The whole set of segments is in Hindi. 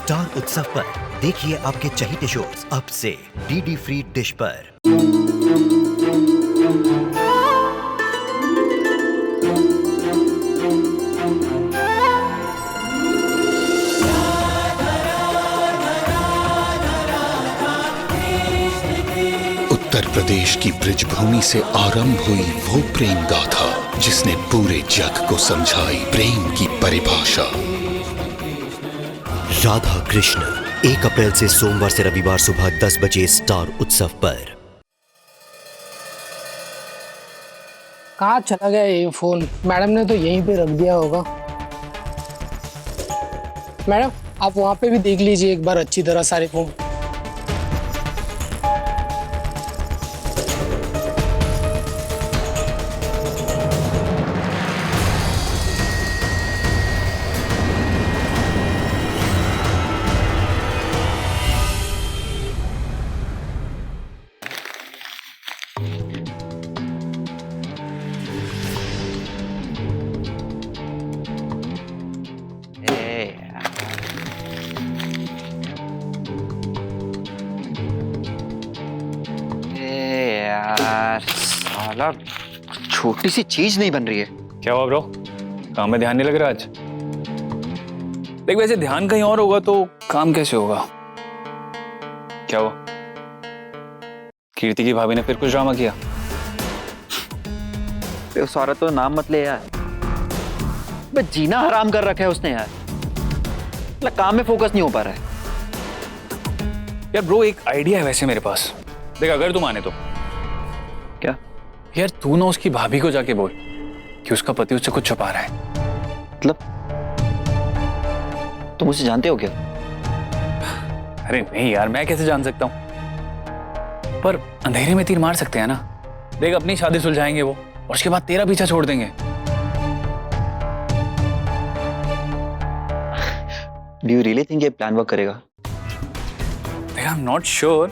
स्टार उत्सव पर देखिए आपके चहीते शोज अब से डीडी फ्री डिश पर। उत्तर प्रदेश की ब्रिजभूमि से आरंभ हुई वो प्रेम गाथा जिसने पूरे जग को समझाई प्रेम की परिभाषा। राधा कृष्ण 1 अप्रैल से सोमवार से रविवार सुबह 10 बजे स्टार उत्सव पर। कहाँ चला गया ये फोन? मैडम ने तो यहीं पे रख दिया होगा। मैडम आप वहाँ पे भी देख लीजिए एक बार अच्छी तरह सारे फोन। यार साला छोटी सी चीज नहीं बन रही है। क्या हुआ ब्रो? काम में ध्यान नहीं लग रहा आज? देख वैसे ध्यान कहीं और होगा तो काम कैसे होगा? क्या हुआ? कीर्ति की भाभी ने फिर कुछ ड्रामा किया? उस औरत तो नाम मत ले यार, बस जीना हराम कर रखा है उसने यार। मतलब काम में फोकस नहीं हो पा रहा है यार। ब्रो एक आइडिया है वैसे मेरे पास, देख अगर तुम माने तो। क्या यार तू ना उसकी भाभी को जाके बोल कि उसका पति उससे कुछ छुपा रहा है। मतलब तुम उसे जानते हो क्या? अरे नहीं यार, मैं कैसे जान सकता हूं? पर अंधेरे में तीर मार सकते हैं ना। देख अपनी शादी सुलझाएंगे वो और उसके बाद तेरा पीछा छोड़ देंगे। डू यू रियली थिंक ये प्लान वर्क करेगा? आई एम नॉट श्योर,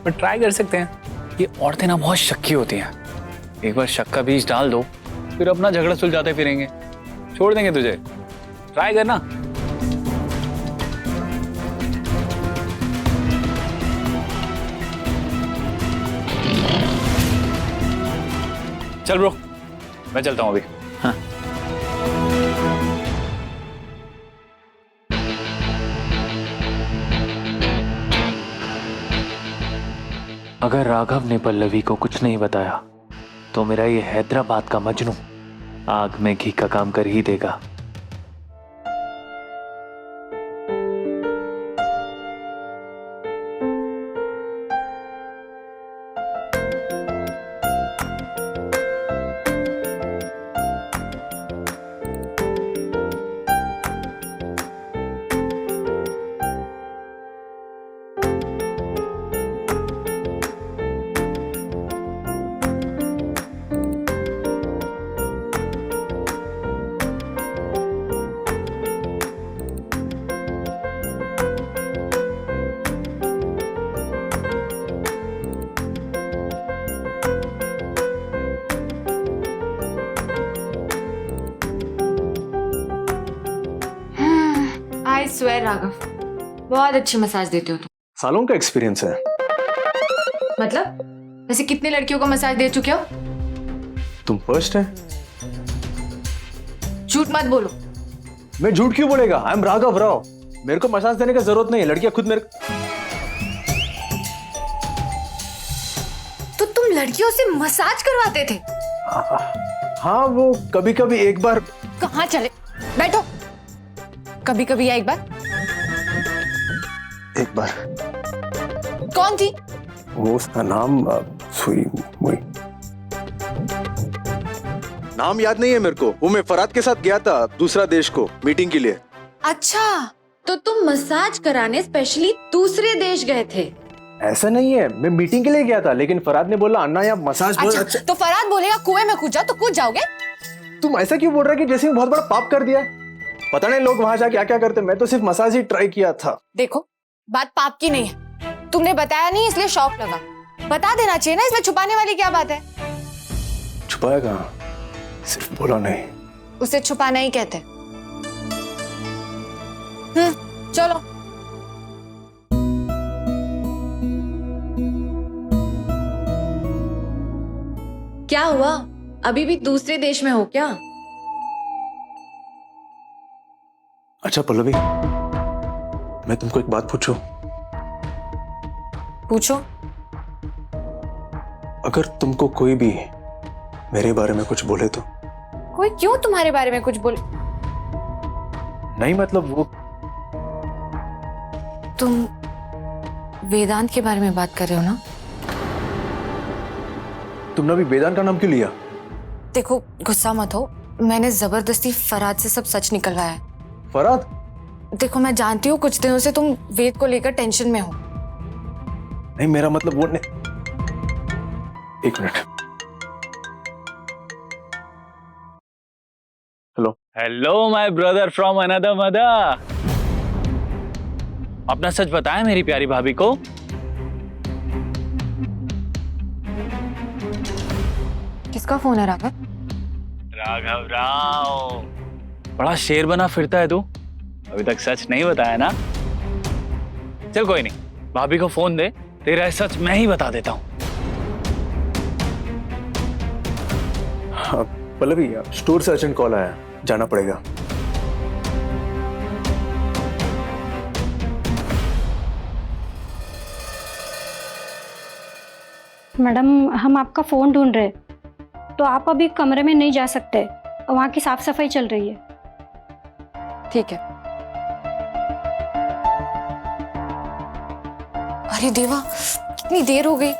पर ट्राई कर सकते हैं। ये औरतें ना बहुत शक्की होती हैं, एक बार शक का बीज डाल दो फिर अपना झगड़ा सुलझाते फिरेंगे, छोड़ देंगे तुझे। ट्राई करना। चल ब्रो मैं चलता हूं अभी। हाँ। अगर राघव ने पल्लवी को कुछ नहीं बताया तो मेरा ये हैदराबाद का मजनू आग में घी का काम कर ही देगा। आई स्वेयर राघव, बहुत अच्छी मसाज देते हो तुम। सालों का एक्सपीरियंस है। मतलब वैसे कितने लड़कियों को मसाज दे चुके हो? तुम फर्स्ट है। झूठ मत बोलो। मैं झूठ क्यों बोलेगा? I am Raghav Rao. मेरे को मसाज देने का जरूरत नहीं है, लड़कियां खुद मेरे। तो तुम लड़कियों से मसाज करवाते थे? हाँ वो कभी कभी एक बार। कहाँ चले? बैठो। कभी कभी या एक बार? एक बार। कौन थी वो? उसका नाम सुई मुई। नाम याद नहीं है मेरे को। वो मैं फराद के साथ गया था दूसरा देश को मीटिंग के लिए। अच्छा, तो तुम मसाज कराने स्पेशली दूसरे देश गए थे? ऐसा नहीं है, मैं मीटिंग के लिए गया था लेकिन फराद ने बोला अन्ना यहाँ मसाज। अच्छा, तो फराद बोलेगा कुएं में कूद जाओ तो कूद जाओगे? तुम ऐसा क्यों बोल रहे कि जैसे मैं बहुत बड़ा पाप कर दिया है? पता नहीं लोग वहां जाके क्या क्या करते। मैं तो सिर्फ मसाज ही ट्राई किया था। देखो बात पाप की नहीं है, तुमने बताया नहीं इसलिए शौक लगा। बता देना चाहिए ना, इसमें छुपाने वाली क्या बात है? छुपाया कहाँ, सिर्फ बोला नहीं। उसे छुपाना ही कहते। चलो क्या हुआ? अभी भी दूसरे देश में हो क्या? अच्छा पल्लवी, मैं तुमको एक बात पूछूं? पूछो। अगर तुमको कोई भी मेरे बारे में कुछ बोले तो? कोई क्यों तुम्हारे बारे में कुछ बोले? नहीं मतलब वो तुम वेदांत के बारे में बात कर रहे हो ना? तुमने अभी वेदांत का नाम क्यों लिया? देखो, गुस्सा मत हो, मैंने जबरदस्ती फराद से सब सच निकलवाया है। फराद? देखो, मैं जानती हूँ कुछ दिनों से तुम वेद को लेकर टेंशन में हो। नहीं मेरा मतलब वो नहीं। एक minute. Hello. Hello my brother from another mother. अपना सच बताया मेरी प्यारी भाभी को। किसका फोन है राघव? राघव राव, बड़ा शेर बना फिरता है तू। अभी तक सच नहीं बताया ना? चल कोई नहीं, भाभी को फोन दे, तेरा सच मैं ही बता देता हूँ। हाँ, पल्लवी स्टोर से अर्जेंट कॉल आया, जाना पड़ेगा। मैडम, हम आपका फ़ोन ढूंढ रहे, तो आप अभी कमरे में नहीं जा सकते, वहाँ की साफ सफाई चल रही है। ठीक है। अरे देवा, कितनी देर हो गई।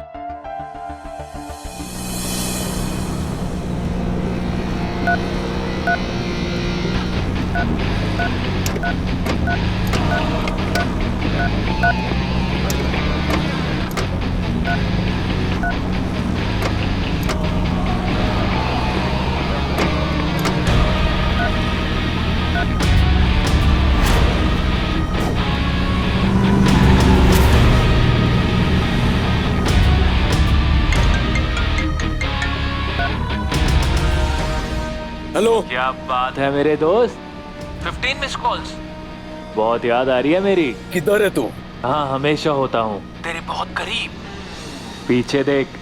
हेलो। क्या बात है मेरे दोस्त, 15 मिस कॉल्स। बहुत याद आ रही है मेरी। किधर है तू? हाँ, हमेशा होता हूँ तेरे बहुत करीब। पीछे देख।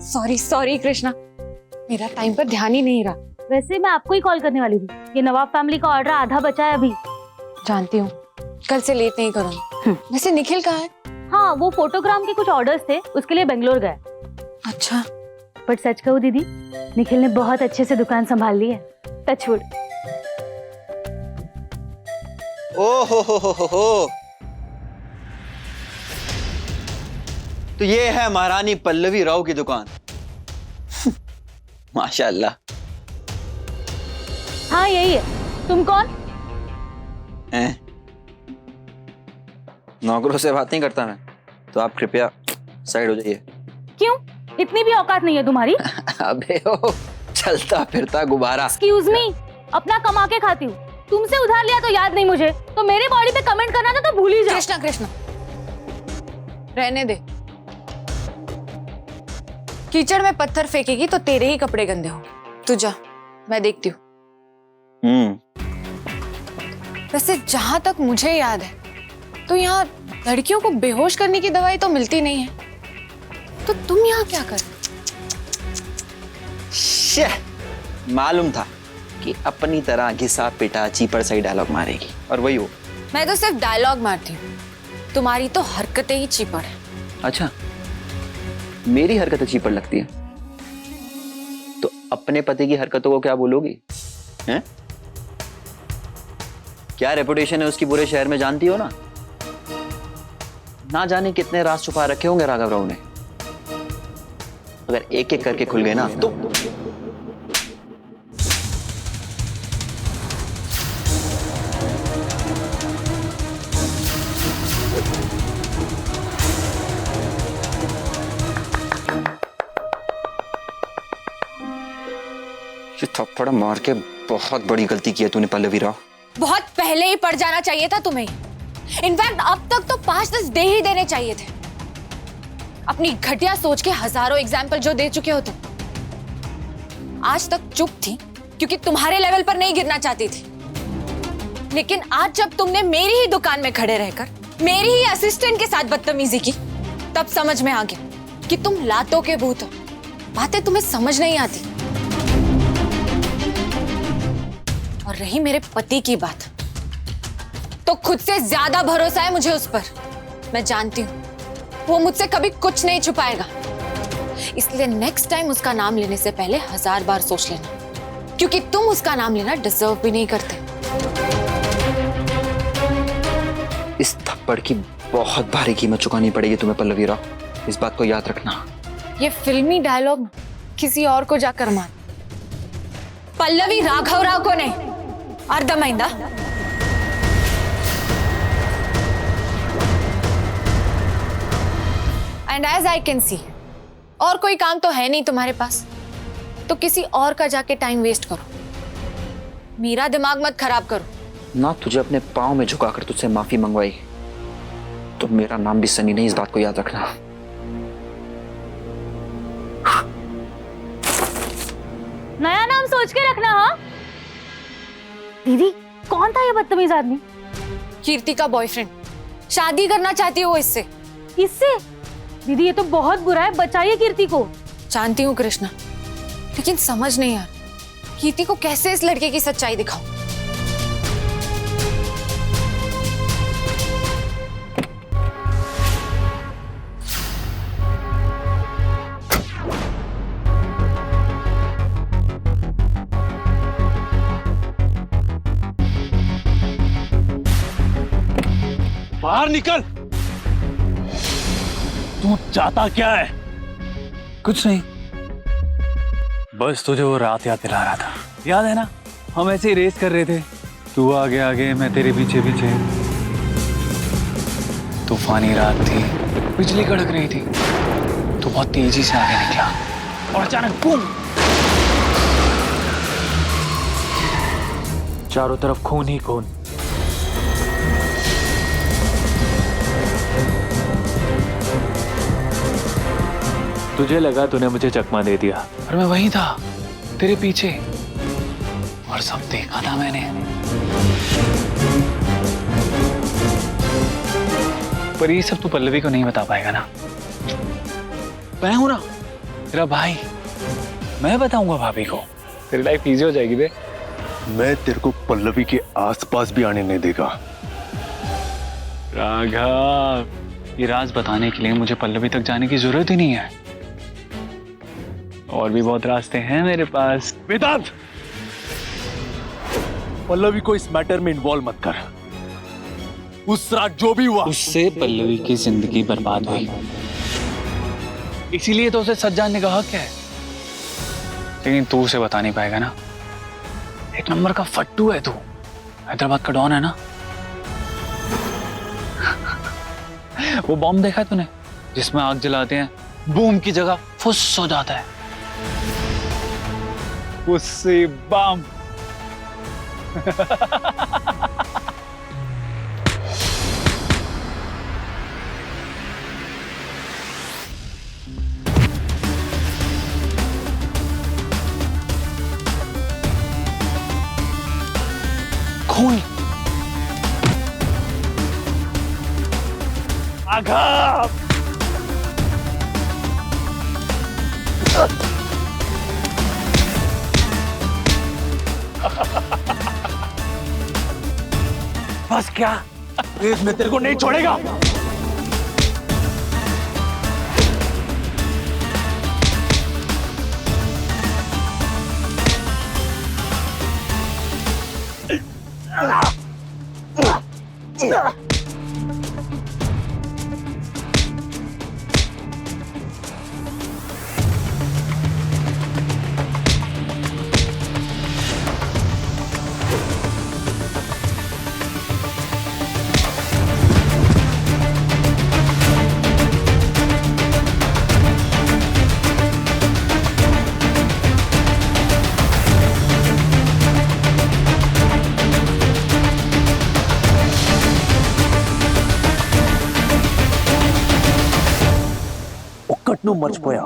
सॉरी सॉरी कृष्णा, मेरा टाइम पर ध्यान ही नहीं रहा। वैसे मैं आपको ही कॉल करने वाली थी। ये नवाब फैमिली का ऑर्डर आधा बचा है अभी। जानती हूँ, कल से लेट नहीं करूँगी। वैसे निखिल कहाँ है? हाँ, वो फोटोग्राम के कुछ ऑर्डर्स थे, उसके लिए बेंगलोर गए। अच्छा। पर सच कहूँ दीदी, निखिल ने बहुत अच्छे से दुकान संभाल ली है। टचवुड। ओ हो। तो ये है महारानी पल्लवी राव की दुकान। माशाल्लाह। हाँ यही है। तुम कौन? नौकरों से बात नहीं करता मैं, तो आप कृपया साइड हो जाइए। क्यों? इतनी भी औकात नहीं है तुम्हारी? अबे ओ, चलता फिरता गुब्बारा। एक्सक्यूज मी, अपना कमा के खाती हूँ। तुमसे उधार लिया तो याद नहीं मुझे, तो मेरी बॉडी पे कमेंट करना था तो भूल ही जाओ। कृष्णा, रहने दे। कीचड़ में पत्थर फेंकेगी तो तेरे ही कपड़े गंदे हो। तू जा, मैं देखती हूँ। वैसे जहां तक मुझे याद है, तो यहाँ लड़कियों को बेहोश करने की दवाई तो मिलती नहीं है, तो तुम यहाँ क्या कर? मालूम था कि अपनी तरह घिसा पिटा चीपर सही डायलॉग मारेगी, और वही हो। मैं तो सिर्फ डायलॉग मारती हूँ, तुम्हारी तो हरकतें ही चीपड़ है। अच्छा, मेरी हरकतें चीपड़ लगती है तो अपने पति की हरकतों को क्या बोलोगी? हैं? क्या रेपुटेशन है उसकी पूरे शहर में, जानती हो ना? ना जाने कितने राज छुपा रखे होंगे राघव राव ने। अगर एक एक करके खुल गए ना तो ये थप्पड़ मार के बहुत बड़ी गलती की है तूने पल्लवी राव। बहुत पहले ही पड़ जाना चाहिए था तुम्हें। इनफैक्ट अब तक तो 5-10 दे ही देने चाहिए थे। अपनी घटिया सोच के हजारों एग्जाम्पल जो दे चुके हो तुम। आज तक चुप थी क्योंकि तुम्हारे लेवल पर नहीं गिरना चाहती थी, लेकिन आज जब तुमने मेरी ही दुकान में खड़े रहकर मेरी ही असिस्टेंट के साथ बदतमीजी की, तब समझ में आ गया कि तुम लातों के भूत हो। बातें तुम्हें समझ नहीं आती। और रही मेरे पति की बात, तो खुद से ज्यादा भरोसा है मुझे उस पर। मैं जानती हूं वो मुझसे कभी कुछ नहीं छुपाएगा, इसलिए नेक्स्ट टाइम उसका नाम लेने से पहले 1000 बार सोच लेना, क्योंकि तुम उसका नाम लेना डिजर्व भी नहीं करते। इस थप्पड़ की बहुत भारी कीमत चुकानी पड़ेगी तुम्हें पल्लवी राव, इस बात को याद रखना। ये फिल्मी डायलॉग किसी और को जाकर मार, पल्लवी राघव राव को नहीं। अर्धमहिंदा। And as I can see, और कोई काम तो है नहीं तुम्हारे पास, तो किसी और का जाके टाइम वेस्ट करो। मेरा दिमाग मत खराब करो। ना तुझे अपने पाँव में झुकाकर तुझसे माफी मंगवाई तो मेरा नाम भी सनी नहीं, इस बात को याद रखना। नया नाम सोच के रखना। हाँ दीदी, कौन था ये बदतमीज आदमी? कीर्ति का बॉयफ्रेंड। शादी करना चाहती हो इससे? इससे? दीदी ये तो बहुत बुरा है, बचाइए कीर्ति को। जानती हूँ कृष्णा, लेकिन समझ नहीं यार, कीर्ति को कैसे इस लड़के की सच्चाई दिखाऊं। बाहर निकल। तू चाहता क्या है? कुछ नहीं, बस तुझे वो रात याद दिला रहा था। याद है ना, हम ऐसे ही रेस कर रहे थे, तू आगे आगे मैं तेरे पीछे पीछे। तूफानी रात थी, बिजली कड़क रही थी, तू बहुत तेजी से आगे निकला और अचानक बूम, चारों तरफ खून ही खून। तुझे लगा तूने मुझे चकमा दे दिया, और मैं वहीं था तेरे पीछे और सब देखा था मैंने। पर ये सब तू पल्लवी को नहीं बता पाएगा ना। मैं हूं ना तेरा भाई, मैं बताऊंगा भाभी को, तेरी लाइफ इजी हो जाएगी बे। मैं तेरे को पल्लवी के आसपास भी आने नहीं देगा। राघव, ये राज बताने के लिए मुझे पल्लवी तक जाने की जरूरत ही नहीं है, और भी बहुत रास्ते हैं मेरे पास। वेदांत, पल्लवी को इस मैटर में इन्वॉल्व मत कर। उस रात जो भी हुआ, उससे पल्लवी की जिंदगी बर्बाद हुई, इसीलिए तो उसे सच जानने का हक है। लेकिन तू उसे बता नहीं पाएगा ना। एक नंबर का फट्टू है तू, हैदराबाद का डॉन है ना। वो बॉम्ब देखा है तूने, जिसमें आग जलाते हैं, बूम की जगह फुस हो जाता है, उससे बम। खून, आघात। बस क्या, प्लीज, मैं तेरे को नहीं छोड़ेगा। कटनू मच पोया।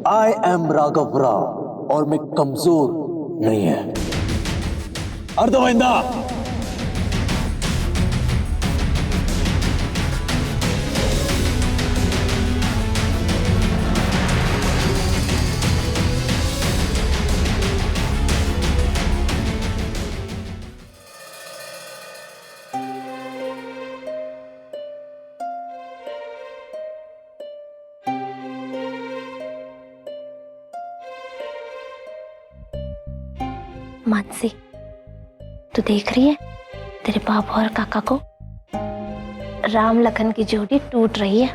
आई एम राघव राव और मैं कमजोर नहीं है। अर्धवैंदा मानसी, तू देख रही है तेरे पापा और काका को? राम लखन की जोड़ी टूट रही है।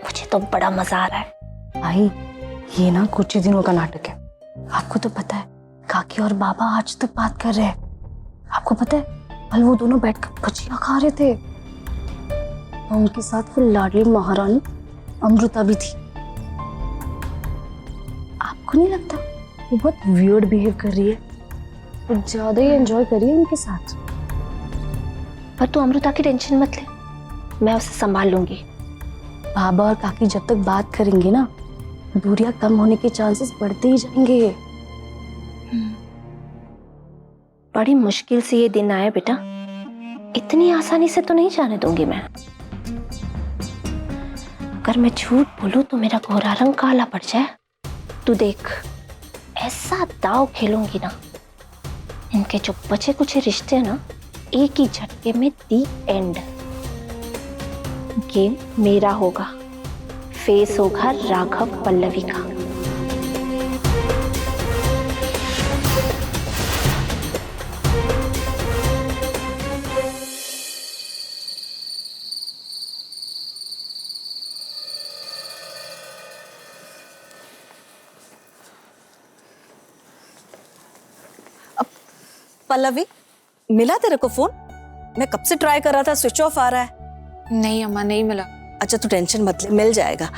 मुझे तो बड़ा मजा आ रहा है। भाई, ये ना कुछ ही दिनों का नाटक है। आपको तो पता है काकी और बाबा आज तक बात कर रहे हैं। आपको पता है कल वो दोनों बैठकर भजिया खा रहे थे और उनके साथ वो लाडली महारानी अमृता भी थी। आपको नहीं लगता वो बहुत वियर्ड बिहेव कर रही है? कुछ ज्यादा ही एंजॉय करिए उनके साथ। पर तू अमृता की टेंशन मत ले, मैं उसे संभाल लूंगी। बाबा और काकी जब तक बात करेंगे ना, दूरियां कम होने के चांसेस बढ़ते ही जाएंगे। बड़ी मुश्किल से ये दिन आया बेटा, इतनी आसानी से तो नहीं जाने दूंगी मैं। अगर मैं झूठ बोलूं तो मेरा गोरा रंग काला पड़ जाए। तू देख, ऐसा दाव खेलूंगी ना, इनके जो बचे कुछ रिश्ते हैं ना, एक ही झटके में दी एंड। गेम मेरा होगा, फेस होगा राघव पल्लवी का। पल्लवी, मिला तेरे को फोन? मैं कब से ट्राई कर रहा था, स्विच ऑफ आ रहा है। नहीं अम्मा, नहीं मिला। अच्छा तू टेंशन मत ले, मिल जाएगा।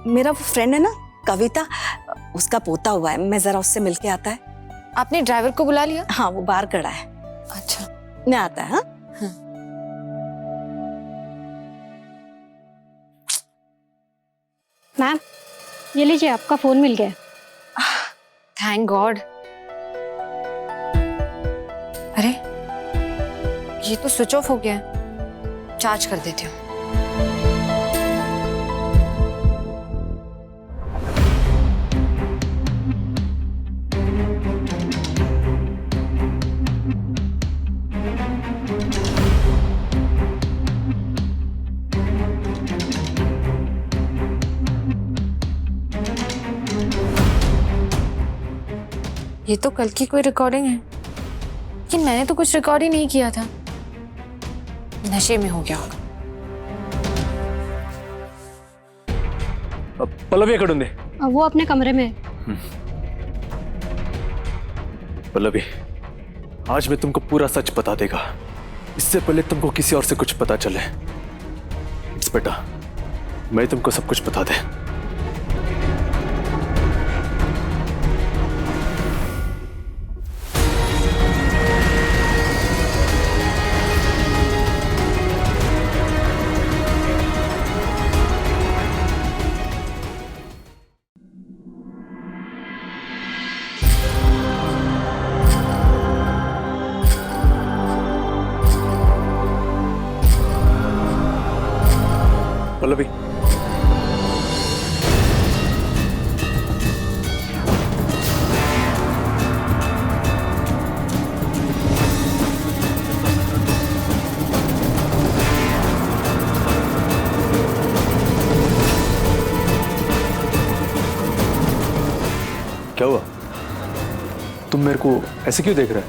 मेरा वो फ्रेंड है ना कविता, उसका पोता हुआ है, मैं जरा उससे मिलके आता है। आपने ड्राइवर को बुला लिया? हाँ, वो बाहर खड़ा है। अच्छा, मैं आता है। हाँ? मैम, ये लीजिए, आपका फोन मिल गया। Thank God. अरे ये तो स्विच ऑफ हो गया है, चार्ज कर देती हूँ। ये तो कल की कोई रिकॉर्डिंग है, लेकिन मैंने तो कुछ रिकॉर्ड ही नहीं किया था। नशे में हो गया होगा। पल्लवी कड़ूं दे। वो अपने कमरे में। पल्लवी, आज मैं तुमको पूरा सच बता देगा, इससे पहले तुमको किसी और से कुछ पता चले। इट्स बेटा, मैं तुमको सब कुछ बता दे। पल्लवी, मेरे को ऐसे क्यों देख रहा है?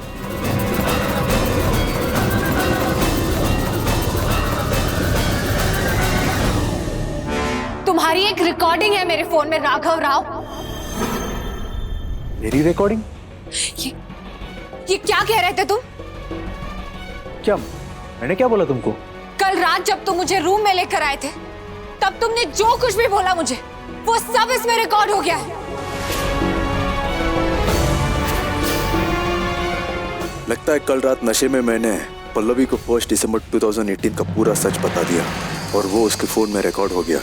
तुम्हारी एक रिकॉर्डिंग है मेरे फोन में राघव राव। मेरी रिकॉर्डिंग? ये क्या कह रहे थे तुम? क्या मैंने क्या बोला तुमको? कल रात जब तुम मुझे रूम में लेकर आए थे तब तुमने जो कुछ भी बोला मुझे वो सब इसमें रिकॉर्ड हो गया है। लगता है कल रात नशे में मैंने पल्लवी को 1 दिसंबर 2018 का पूरा सच बता दिया और वो उसके फोन में रिकॉर्ड हो गया।